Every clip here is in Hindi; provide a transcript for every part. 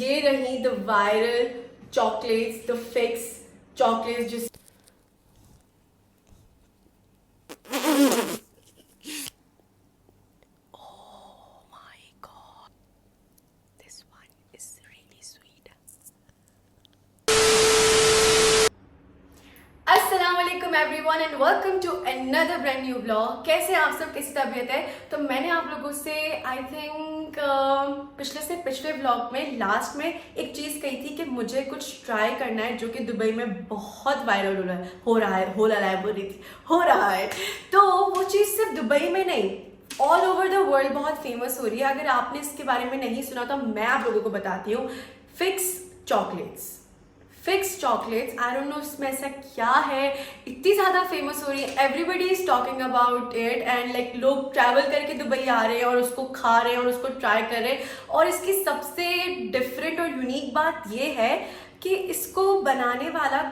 ये रही the viral chocolates, the fix chocolates जिस अस्सलामुअलैकुम everyone and welcome to another brand new blog. कैसे आप सब, कैसी तबीयत है? तो मैंने आप लोगों से आई थिंक पिछले ब्लॉग में लास्ट में एक चीज़ कही थी कि मुझे कुछ ट्राई करना है जो कि दुबई में बहुत वायरल हो रहा है। तो वो चीज़ सिर्फ दुबई में नहीं, ऑल ओवर द वर्ल्ड बहुत फेमस हो रही है। अगर आपने इसके बारे में नहीं सुना तो मैं आप लोगों को बताती हूँ। Fix chocolates, I don't know इसमें ऐसा क्या है, इतनी ज़्यादा फेमस हो रही है, everybody is talking about it and like लोग ट्रैवल करके दुबई आ रहे हैं और उसको खा रहे हैं और उसको ट्राई कर रहे हैं। और इसकी सबसे डिफरेंट और यूनिक बात ये है कि इसको बनाने वाला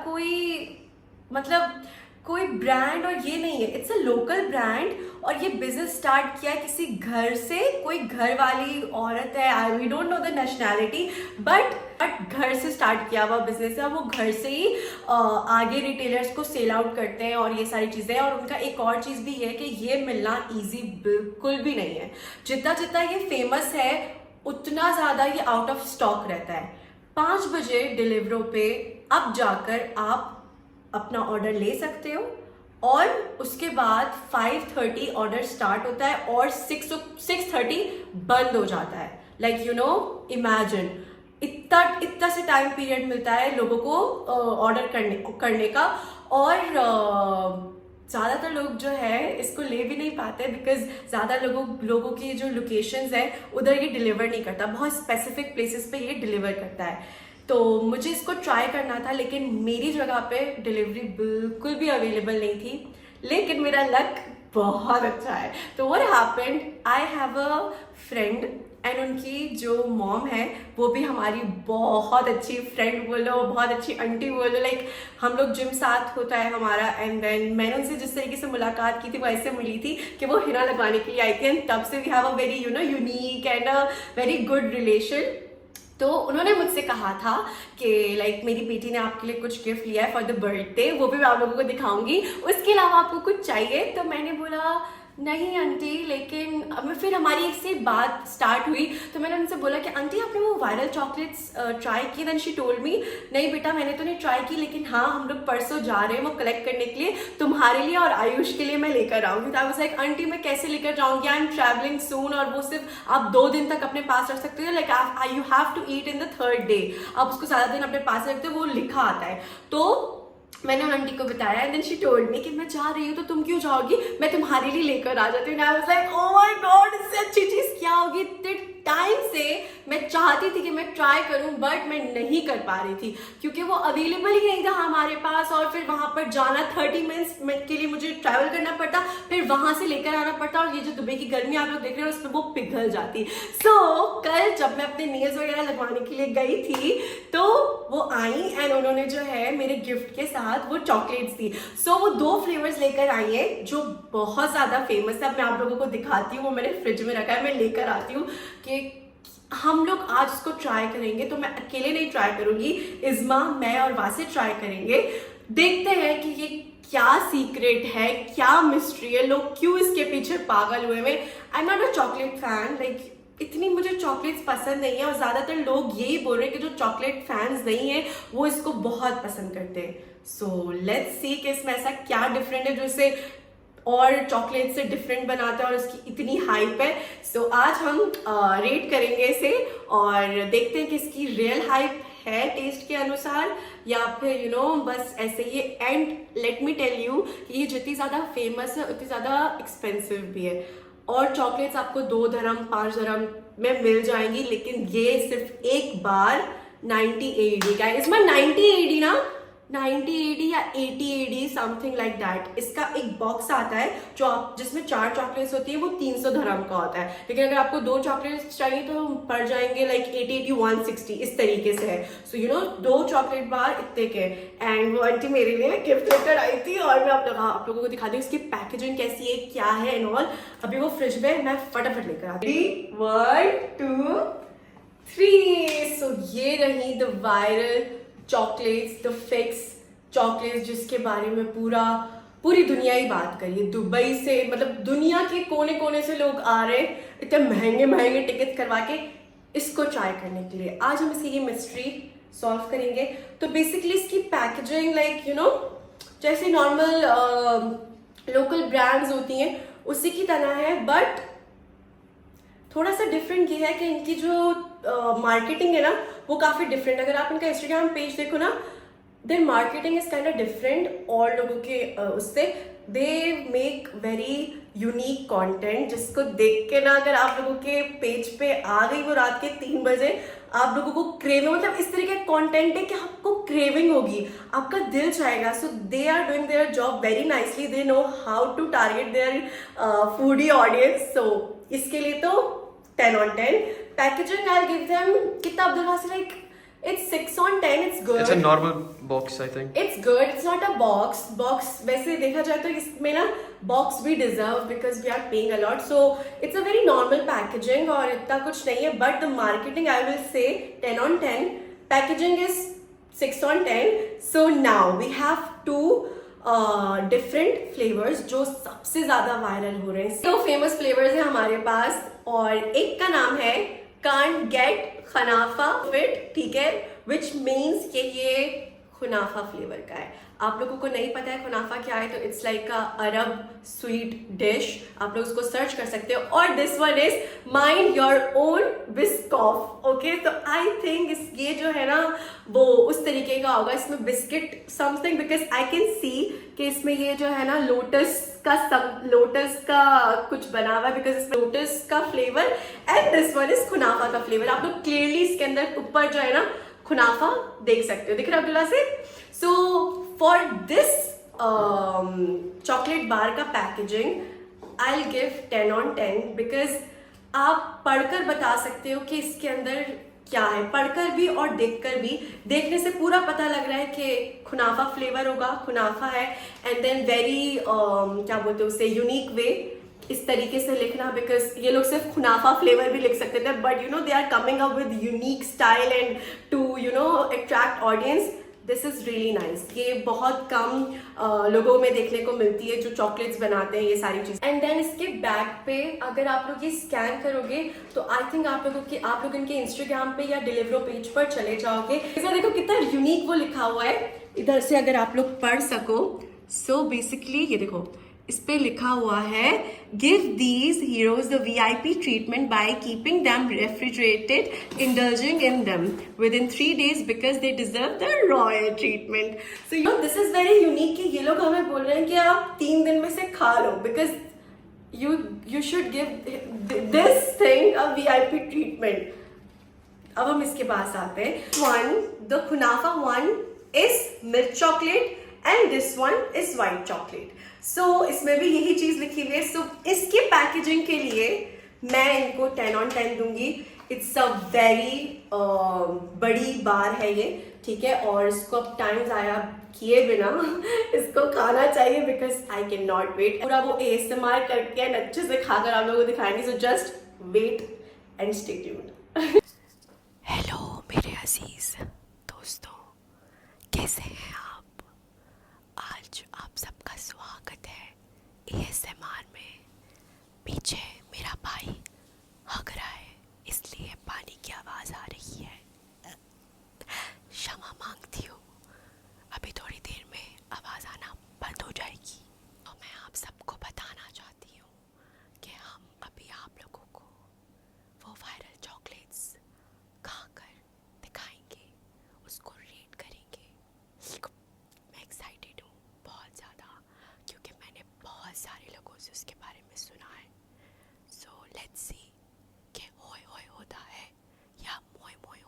कोई ब्रांड और ये नहीं है, इट्स अ लोकल ब्रांड। और ये बिजनेस स्टार्ट किया है किसी घर से, कोई घर वाली औरत है, we don't know the nationality, but घर से स्टार्ट किया हुआ बिजनेस है। वो घर से ही आगे रिटेलर्स को सेल आउट करते हैं और ये सारी चीज़ें। और उनका एक और चीज़ भी है कि ये मिलना ईजी बिल्कुल भी नहीं है। जितना जितना ये फेमस है उतना ज़्यादा ये आउट ऑफ स्टॉक रहता है। 5 बजे डिलीवरों पे अब जाकर आप अपना ऑर्डर ले सकते हो और उसके बाद 5:30 ऑर्डर स्टार्ट होता है और 6:30 बंद हो जाता है। लाइक यू नो, इमेजिन इतना से टाइम पीरियड मिलता है लोगों को ऑर्डर करने का। और ज़्यादातर लोग जो है इसको ले भी नहीं पाते बिकॉज ज़्यादा लोगों की जो लोकेशंस है उधर ये डिलीवर नहीं करता, बहुत स्पेसिफिक प्लेसेस पे ये डिलीवर करता है। तो मुझे इसको ट्राई करना था लेकिन मेरी जगह पे डिलीवरी बिल्कुल भी अवेलेबल नहीं थी, लेकिन मेरा लक बहुत अच्छा है। तो what happened, I have a friend and उनकी जो मॉम है वो भी हमारी बहुत अच्छी फ्रेंड बोलो, बहुत अच्छी आंटी बोलो। लाइक हम लोग जिम साथ होता है हमारा, एंड देन मैंने उनसे जिस तरीके से मुलाकात की थी वो ऐसे मिली थी कि वो हिना लगवाने के लिए आई थी एंड तब से we have a very unique and a very good relation. तो उन्होंने मुझसे कहा था कि लाइक मेरी बेटी ने आपके लिए कुछ गिफ्ट लिया है फॉर द बर्थडे, वो भी मैं आप लोगों को दिखाऊंगी, उसके अलावा आपको कुछ चाहिए? तो मैंने बोला नहीं आंटी, लेकिन फिर हमारी इससे बात स्टार्ट हुई तो मैंने उनसे बोला कि आंटी आपने वो वायरल चॉकलेट्स ट्राई की? देन शी टोल्ड मी नहीं बेटा मैंने तो नहीं ट्राई की, लेकिन हाँ हम लोग परसों जा रहे हैं वो कलेक्ट करने के लिए, तुम्हारे लिए और आयुष के लिए मैं लेकर आऊँगी। तो आई वाज लाइक आंटी मैं कैसे लेकर जाऊँगी, आई एम ट्रैवलिंग सून और वो सिर्फ आप 2 दिन तक अपने पास रख सकते हो, like you have to eat in the 3rd day, आप उसको ज़्यादा दिन अपने पास रखते हो, वो लिखा आता है। तो मैंने उन आंटी को बताया and then she told me कि मैं जा रही हूँ तो तुम क्यों जाओगी, मैं तुम्हारे लिए लेकर आ जाती हूँ। I was like oh my God, इससे अच्छी चीज क्या होगी। इतने टाइम से मैं चाहती थी कि मैं ट्राई करूं बट मैं नहीं कर पा रही थी क्योंकि वो अवेलेबल ही नहीं था हमारे पास। और फिर वहां पर जाना 30 मिनट्स के लिए मुझे ट्रैवल करना पड़ता, फिर वहां से लेकर आना पड़ता, और ये जो दुबई की गर्मी आप लोग देख रहे हो उसमें वो पिघल जाती। सो कल जब मैं अपने नेल्स वगैरह लगवाने के लिए गई थी तो वो आई एंड उन्होंने जो है मेरे गिफ्ट के साथ वो चॉकलेट्स दी। सो वो 2 फ्लेवर्स लेकर आई है जो बहुत ज्यादा फेमस है। मैं आप लोगों को दिखाती हूँ, वो मैंने फ्रिज में रखा है, मैं लेकर आती हूँ कि हम लोग आज इसको ट्राई करेंगे। तो मैं अकेले नहीं ट्राई करूंगी, इज़्मा, मैं और वासे ट्राई करेंगे। देखते हैं कि ये क्या सीक्रेट है, क्या मिस्ट्री है, लोग क्यों इसके पीछे पागल हुए हैं। I am not a chocolate fan, like इतनी मुझे चॉकलेट्स पसंद नहीं है और ज़्यादातर लोग यही बोल रहे हैं कि जो चॉकलेट फैंस नहीं है वो इसको बहुत पसंद करते हैं। सो लेट्स सी कि इसमें ऐसा क्या डिफरेंट है जो इसे और चॉकलेट से डिफरेंट बनाता है और इसकी इतनी हाइप है। सो आज हम रेट करेंगे इसे और देखते हैं कि इसकी रियल हाइप है टेस्ट के अनुसार या फिर यू नो बस ऐसे ही। And let me tell you कि ये जितनी ज़्यादा फेमस है उतनी ज़्यादा एक्सपेंसिव भी है। और चॉकलेट्स आपको 2 dirham 5 dirham में मिल जाएंगी, लेकिन ये सिर्फ एक बार 90 AED का है। इसमें 90 AED ना, 90 AED या 80 AED समथिंग लाइक दैट। इसका एक बॉक्स आता है जो आप जिसमें 4 चॉकलेट्स होती है, वो 300 dirham का होता है, लेकिन अगर आपको 2 चॉकलेट्स चाहिए तो पड़ जाएंगे लाइक 80 160 इस तरीके से है। So you know 2 chocolate bar इतने के। एंड वो आंटी मेरे लिए गिफ्ट लेकर आई थी और मैं आप लोगों को दिखा दूँ इसकी पैकेजिंग कैसी है, क्या है एंड ऑल। अभी वो फ्रिज में मैं फटाफट लेकर आती हूँ। 1 2 3। सो ये रही the viral chocolates, the fix chocolates, जिसके बारे में पूरी दुनिया ही बात करी है। दुबई से, मतलब दुनिया के कोने कोने से लोग आ रहे हैं इतने महंगे महंगे टिकट करवा के इसको ट्राई करने के लिए। आज हम इसकी ये मिस्ट्री सॉल्व करेंगे। तो बेसिकली इसकी पैकेजिंग लाइक जैसे नॉर्मल लोकल ब्रांड्स होती हैं उसी की तरह है, बट थोड़ा सा डिफरेंट ये है कि इनकी जो मार्केटिंग है ना वो काफ़ी डिफरेंट। अगर आप इनका इंस्टाग्राम पेज देखो ना, there marketing is kind of different और लोगों के उससे। They make very unique content जिसको देख के ना अगर आप लोगों के पेज पे आ गई वो रात के 3 बजे, आप लोगों को क्रेविंग, मतलब इस तरह का कंटेंट है कि आपको क्रेविंग होगी, आपका दिल चाहेगा। So they are doing their job very nicely, they know how to target their foodie audience. So इसके लिए तो 10 on 10. Packaging, I'll give them, कितना अब्दुल वासी, like it's 6 on 10. It's good. It's a normal box, I think. It's good. It's not a box. Box वैसे देखा जाए तो इसमें ना box भी deserve because we are paying a lot. So it's a very normal packaging और इतना कुछ नहीं है. But the marketing, I will say 10 on 10. Packaging is 6 on 10. So now we have two different flavours जो सबसे ज्यादा वायरल हो रहे हैं। 2 फेमस फ्लेवर्स हैं हमारे पास और एक का नाम है कांट गेट खनाफा फिट, ठीक है, विच मीन्स कि ये खुनाफा फ्लेवर का है। आप लोगों को नहीं पता है खुनाफा क्या है तो it's like a Arab sweet dish, आप लोग उसको सर्च कर सकते हो। और this one is mind your own Biscoff, okay. तो आई थिंक ये जो है ना वो उस तरीके का होगा, इसमें biscuit something, because I can see कि इसमें ये जो है ना लोटस का कुछ बना हुआ है, बिकॉज इसमें लोटस का flavour and this one is kunafa का फ्लेवर। आप लोग क्लियरली इसके अंदर ऊपर जो है ना खुनाफा देख सकते हो, दिख रहा है अब्दुल्ला से। So for this chocolate bar का packaging I will give 10 on 10 because आप पढ़कर बता सकते हो कि इसके अंदर क्या है, पढ़कर भी और देखकर भी। देखने से पूरा पता लग रहा है कि खुनाफा फ्लेवर होगा, खुनाफा है, एंड देन वेरी क्या बोलते हैं उसे, यूनिक वे इस तरीके से लिखना, बिकॉज ये लोग सिर्फ खुनाफा फ्लेवर भी लिख सकते थे, but they are coming up with unique style and to attract audience. This is really nice. ये बहुत कम लोगों में देखने को मिलती है जो चॉकलेट्स बनाते हैं ये सारी चीज। एंड देन इसके बैक पे अगर आप लोग ये स्कैन करोगे तो आई थिंक आप लोग इनके इंस्टाग्राम पे या डिलीवरो पेज पर चले जाओगे। इसमें देखो कितना यूनिक वो लिखा हुआ है, इधर से अगर आप लोग पढ़ सको। सो बेसिकली ये देखो इस पे लिखा हुआ है, give these heroes the VIP treatment by keeping them refrigerated, indulging in them with in 3 days because they deserve the royal treatment. So this is very unique कि ये लोग हमें बोल रहे हैं कि आप 3 दिन में से खा लो, because you should give this thing a VIP treatment. अब हम इसके पास आते हैं। the Kunafa one is milk chocolate and this one is white chocolate. So इसमें भी यही चीज लिखी हुई है। So इसके पैकेजिंग के लिए मैं इनको 10 on 10 दूंगी। इट्स अ वेरी बड़ी बार है ये, ठीक है, और इसको अब टाइम ज़ाया किए बिना इसको खाना चाहिए because I can not wait. पूरा वो ASMR करके एंड अच्छे से खाकर आप लोगों को दिखाएंगे। So just wait and stay tuned. Hello मेरे अजीज दोस्तों, कैसे हैं आप? आज आप सबका स्वागत है ASMR में। पीछे मेरा भाई हग रहा है इसलिए पानी की आवाज़ आ रही है, क्षमा मांगती हूँ। अभी थोड़ी देर में आवाज़ आना बंद हो जाएगी। तो मैं आप सबको बताना चाहती हूँ कि हम अभी आप लोगों को वो वायरल चॉकलेट्स खाकर दिखाएंगे, उसको रेट करेंगे। मैं एक्साइटेड हूँ बहुत ज़्यादा क्योंकि मैंने बहुत सारे लोगों से उसके बारे में सुना है। सो लेट्स सी कि होय होय होता है या मोय मोय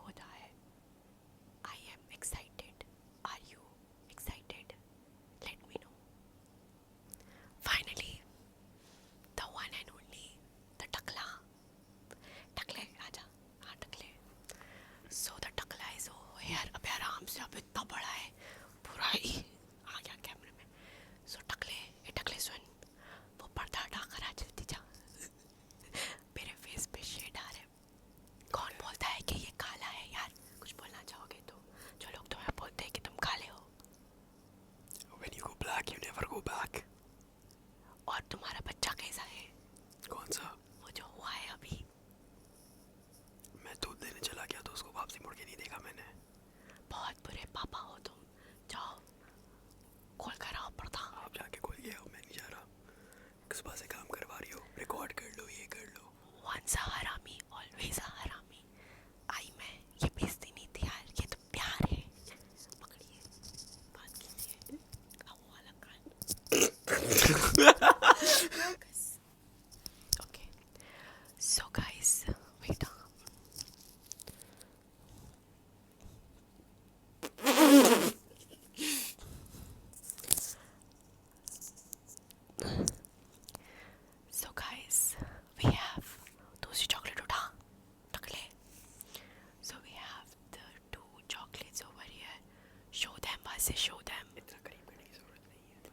से शो देम.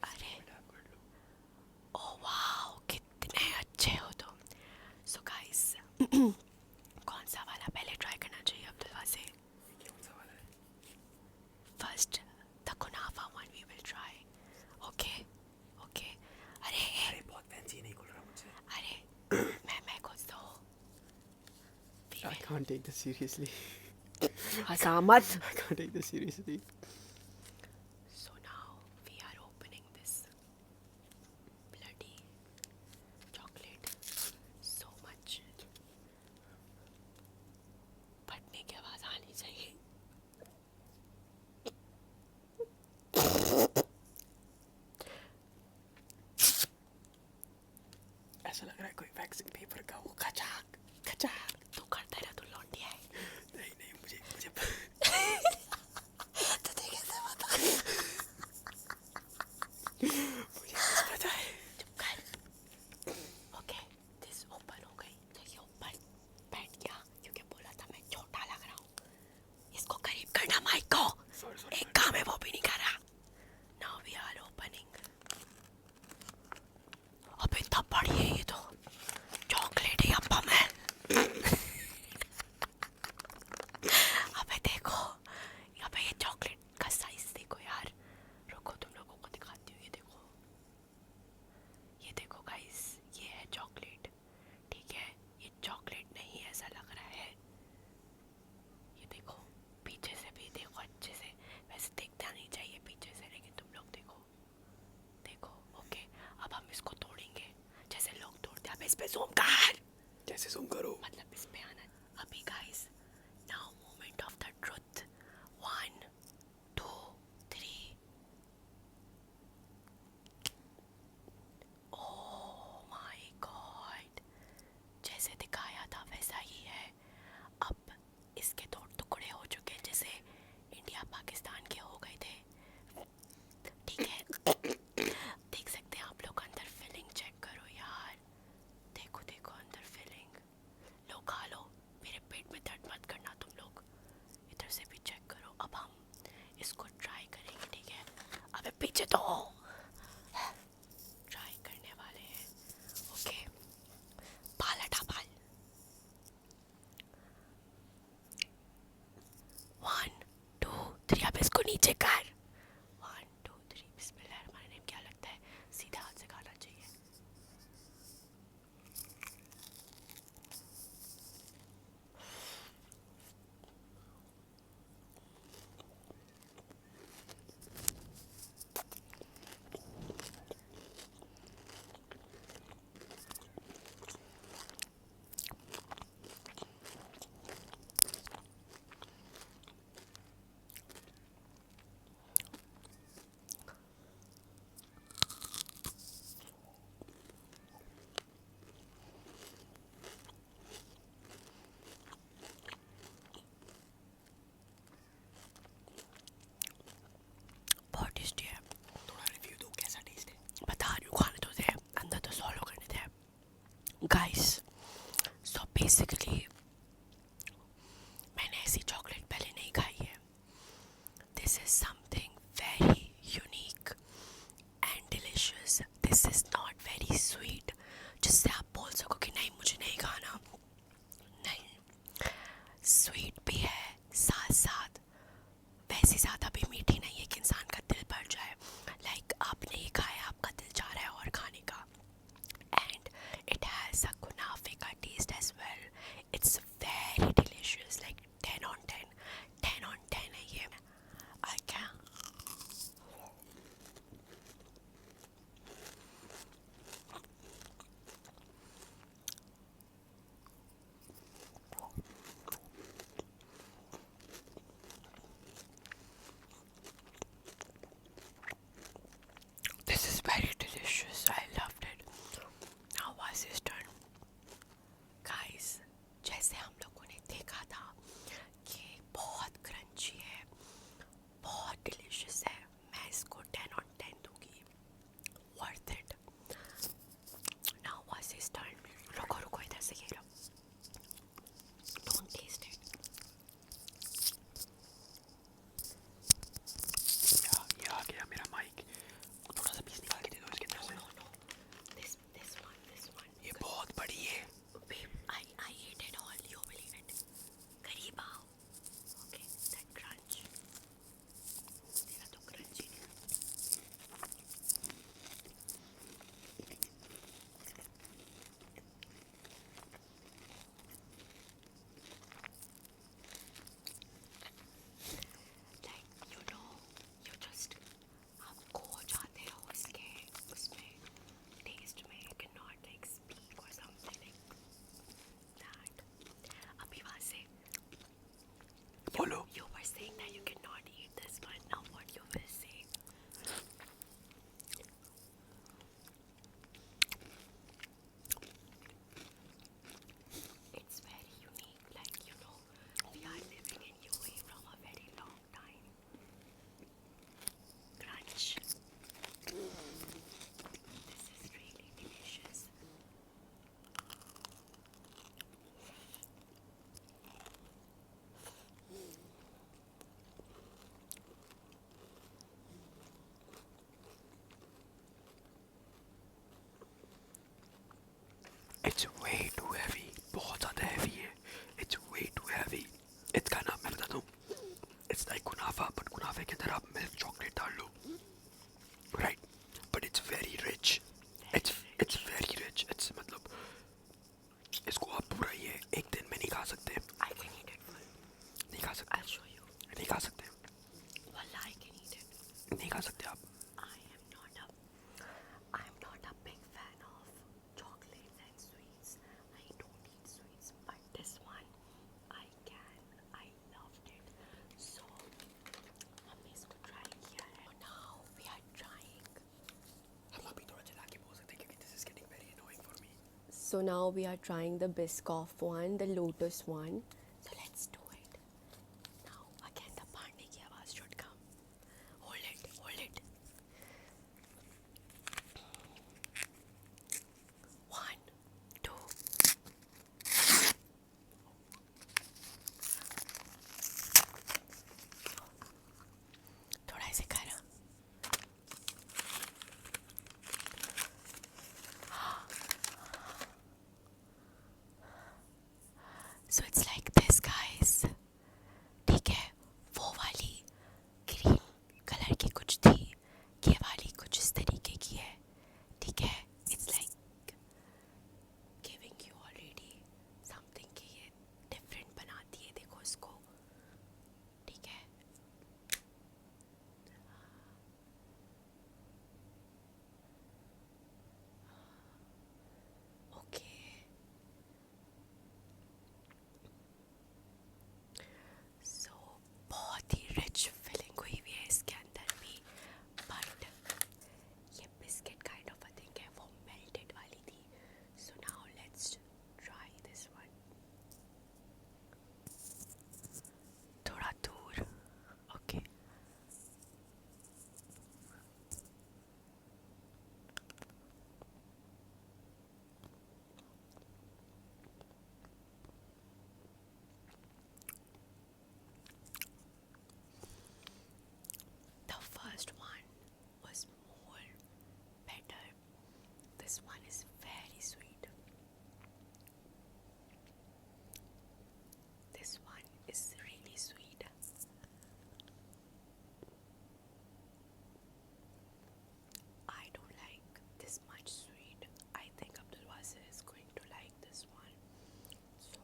अरे ओह वाओ, कितने अच्छे हो तुम. सो गाइस, कौन सा वाला पहले ट्राई करना चाहिए अब्दुल्ला से? First the kunafa one we will try. Okay okay. अरे बहुत फैंसी नहीं खुल रहा मुझसे. अरे मैं कुछ तो I can't take this seriously. हंसा मत. I can't take this seriously. So now we are opening this bloody chocolate. So much. फटने की आवाज आनी चाहिए. ऐसा लग रहा है कोई वैक्सिंग पेपर का वो खचाक खचाक. तू करता है ना, तू लौंडिया है. नहीं नहीं मुझे मुझे तुझे कैसे पता? मुझे पता है. चुप कर. ओके, दिस ओपन हो गई. तो ये ऊपर बैठ गया क्योंकि बोला था मैं छोटा लग रहा हूँ. इसको करीब करना माइक को. एक काम है वो भी नहीं कर रहा. Now we are opening. अब इतना बड़ी है ये तो. चॉकलेट है या बम है? अबे देखो, अबे ये चॉकलेट का साइज देखो यार. रुको तुम लोगों को दिखाती हूँ. ये देखो गाइस, ये है चॉकलेट. ठीक है, ये चॉकलेट नहीं ऐसा लग रहा है. ये देखो, पीछे से भी देखो अच्छे से. वैसे देखना नहीं चाहिए पीछे से, लेकिन तुम लोग देखो. देखो ओके. अब हम इसको तोड़ेंगे जैसे लोग तोड़ते हैं. अब इस पे ज़ूम कर. कैसे zoom करो? मतलब इस पे आना. अभी guys, now moment of the truth. 1 2 3. Oh my God, जैसे दिखाया था वैसा ही है. अब इसके दो टुकड़े हो चुके हैं, जैसे इंडिया पाकिस्तान के हो गए थे. ठीक है, देख सकते हैं आप लोग. अंदर फिलिंग चेक करो यार. देखो देखो अंदर फिलिंग. लो खा लो. मेरे पेट में दर्द मत करना तुम लोग. इधर से भी चेक करो. अब हम इसको ट्राई करेंगे. ठीक है, अबे पीछे तो ट्राई करने वाले हैं. ओके, बाल हटा बाल. 1 2 3. अब इसको नीचे कर. 1 2 3. बिस्मिल्लाहिर्रहमानिर्रहीम. क्या लगता है सीधा हाथ से खाना चाहिए? So now we are trying the Biscoff one, the Lotus one. So let's do it. Now again the पानी की आवाज़ should come. Hold it, hold it. 1, 2. थोड़ा ऐसे कर. So it's like this, guys. ठीक है, वो वाली ग्रीन कलर की कुछ थी, ये वाली कुछ इस तरीके की है. ठीक है, it's like giving you already something कि ये different बनाती है. देखो इसको. ठीक है. Okay. So बहुत ही रिच फिलिंग हुई हुई है इसके अंदर भी, बट ये biscuit kind of a thing है, वो मेल्टेड वाली थी. So now let's try this one. थोड़ा दूर. Okay. The first one was more better. This one is very sweet. This one is really sweet. I don't like this much sweet. I think Abdul Wasir is going to like this one. So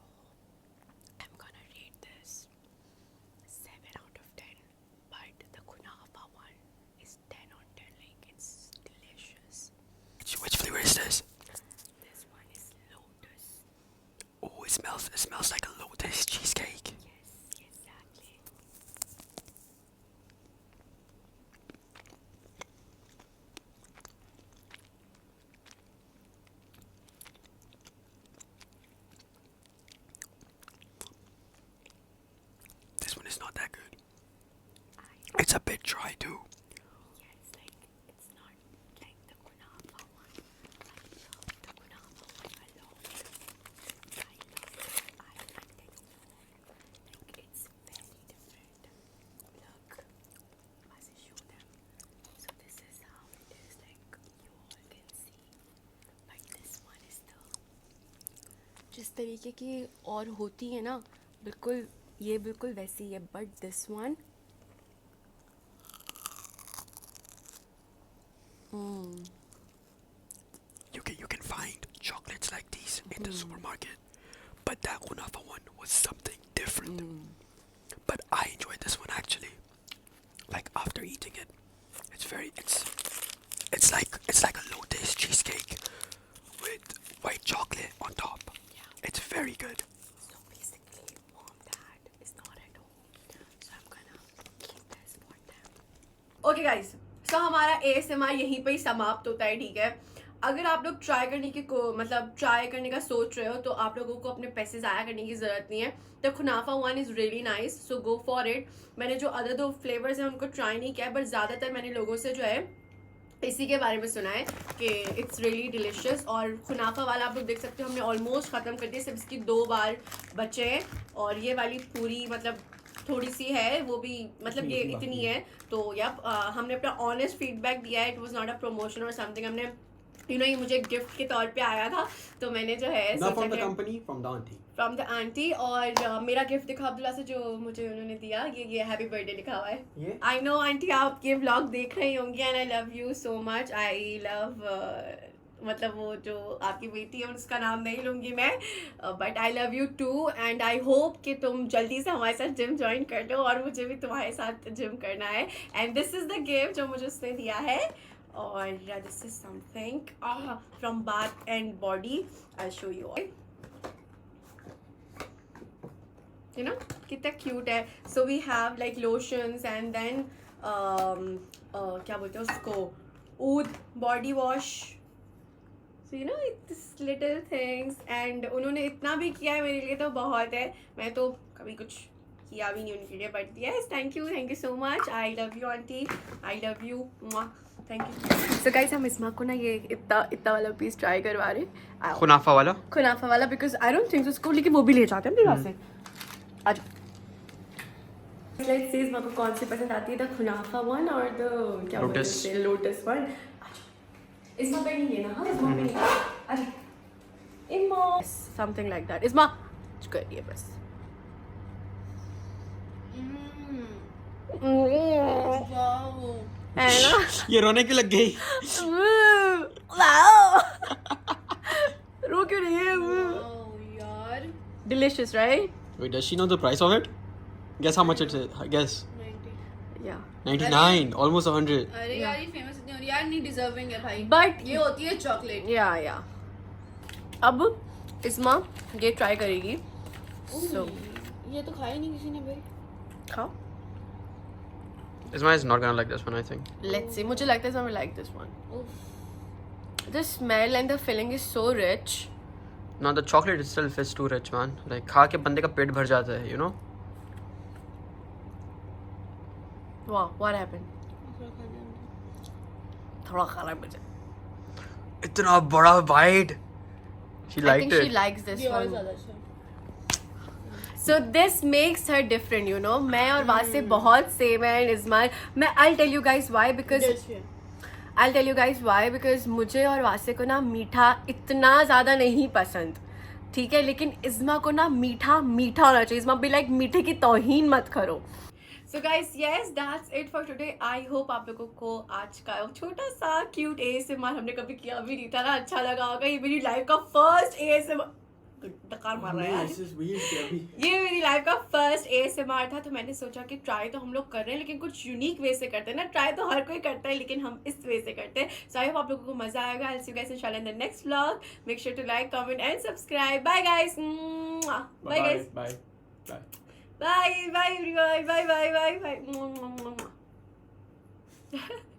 I'm gonna rate this 7 out of 10. But the Kunafa one is 10 on 10. Like, it's delicious. Which flavor is this? This one is lotus. Oh, it smells like a lotus cheesecake. Yes, exactly. This one is not that good. I It's a bit dry too. Yeah, it's like, it's not like the Kunafa one. I love the Kunafa one a lot. I love it. I liked it more. Like, it's very different. Look, must I show them? So this is how it is. Like, you all can see. But this one is the जिस तरीके की और होती है ना, बिल्कुल ये बिल्कुल वैसी है. But this one You can find chocolates like these in the supermarket, but that Kunafa one was something different. But I enjoyed this one actually. Like after eating it, it's like a lotus cheesecake with white chocolate on top. Yeah. It's very good. So basically, mom, dad is not at home. So I'm gonna keep this for them. Okay guys, so हमारा ASMR यहीं पे ही समाप्त होता है. ठीक है, अगर आप लोग ट्राई करने की ट्राई करने का सोच रहे हो तो आप लोगों को अपने पैसे ज़ाया करने की ज़रूरत नहीं है. The kunafa one is really nice, so go for it. मैंने जो अदर 2 फ्लेवर्स हैं उनको ट्राई नहीं किया, बट ज़्यादातर मैंने लोगों से जो है इसी के बारे में सुना है कि इट्स रियली डिलिशियस. और खुनाफा वाला आप लोग देख सकते हो, हमने ऑलमोस्ट ख़त्म कर दिया, सिर्फ इसकी 2 बार बचे हैं. और ये वाली पूरी मतलब थोड़ी सी है, वो भी मतलब ये इतनी है. तो या हमने अपना ऑनेस्ट फीडबैक दिया है. It was not a promotion और समथिंग. हमने ये मुझे गिफ्ट के तौर पे आया था, तो मैंने जो है Not from the company, from the auntie. From the aunty. और मेरा गिफ्ट दिखा अब्दुल्ला से जो मुझे उन्होंने दिया, ये हैप्पी बर्थडे लिखा हुआ है. ये? आई नो आंटी आप ये व्लॉग देख रही होंगी, and I love you so much. I love मतलब वो जो आपकी बेटी है उसका नाम नहीं लूँगी मैं, but I love you too. And I hope कि तुम जल्दी से हमारे साथ जिम ज्वाइन कर लो, और मुझे भी तुम्हारे साथ जिम करना है. And this is the gift जो मुझे उसने दिया है. और this is something from Bath and Body. I show you all. You know कितना क्यूट है. So we have like lotions and then क्या बोलते हैं उसको, oud body wash. you know this little things and उन्होंने इतना भी किया है मेरे लिए तो बहुत है. मैं तो कभी कुछ किया भी नहीं उनके लिए, but yes, thank you so much. I love you auntie, I love you. Thank you. So guys, हम इस्मा को ना ये इतना वाला पीस ट्राई करवा रहे हैं. खुनाफा वाला because I don't think so उसको लेके वो भी ले जाते हैं मेरे पास से. आज let's see इस्मा को कौन सी पसंद आती है, the खुनाफा one or the क्या बोलते हैं लोटस one. इस्मा पे नहीं लेना. हाँ इस्मा पे नहीं. अरे इस्मा something like that. इस्मा करिए बस. है ना. ये रोने क्यों लग गई? रो क्यों रही है? यार Delicious, right? Wait, does she know the price of it? Guess how much it is. Guess. 90. Yeah. 99, almost 100. अरे यार ये फेमस इतनी हो रही है यार, नहीं डिजर्विंग है भाई. But ये होती है चॉकलेट. yeah. अब इस्मा ये ट्राई करेगी. So ये तो खाया नहीं किसी ने भाई. खाओ. Isma is not gonna like this one, I think. Let's see. मुझे लगता है इस्मा will like this one. The smell and the filling is so rich. No, the chocolate itself is too rich, man. Like खा के बंदे का पेट भर जाता है, you know? Wow, what happened? थोड़ा खा मुझे. इतना बड़ा bite. She I liked think she it. likes this ये और one. ज्यादा अच्छा. So this makes her different, you know. मैं और वासे बहुत same है and Isma. I'll tell you guys why because मुझे और वासे को ना मीठा इतना ज़्यादा नहीं पसंद. ठीक है, लेकिन इस्मा को ना मीठा होना चाहिए. इस्मा भी लाइक मीठे की तौहीन मत करो. So guys, yes, that's it for today. I hope आप लोगों को आज का छोटा सा क्यूट ASMR हमने कभी किया भी नहीं था ना, अच्छा लगा होगा. ये मेरी लाइफ का फर्स्ट ASMR. डकार मार रहा है यार. ये मेरी लाइफ का फर्स्ट ASMR था, तो मैंने सोचा कि ट्राई तो हम लोग कर रहे हैं लेकिन कुछ यूनिक वे से करते हैं ना. ट्राई तो हर कोई करता है लेकिन हम इस वे से करते हैं. सो आई होप आप लोगों को मजा आएगा. I'll see you guys inshallah in the next vlog. Make sure to like, comment and subscribe. Bye guys. Bye guys. Bye everyone. Bye.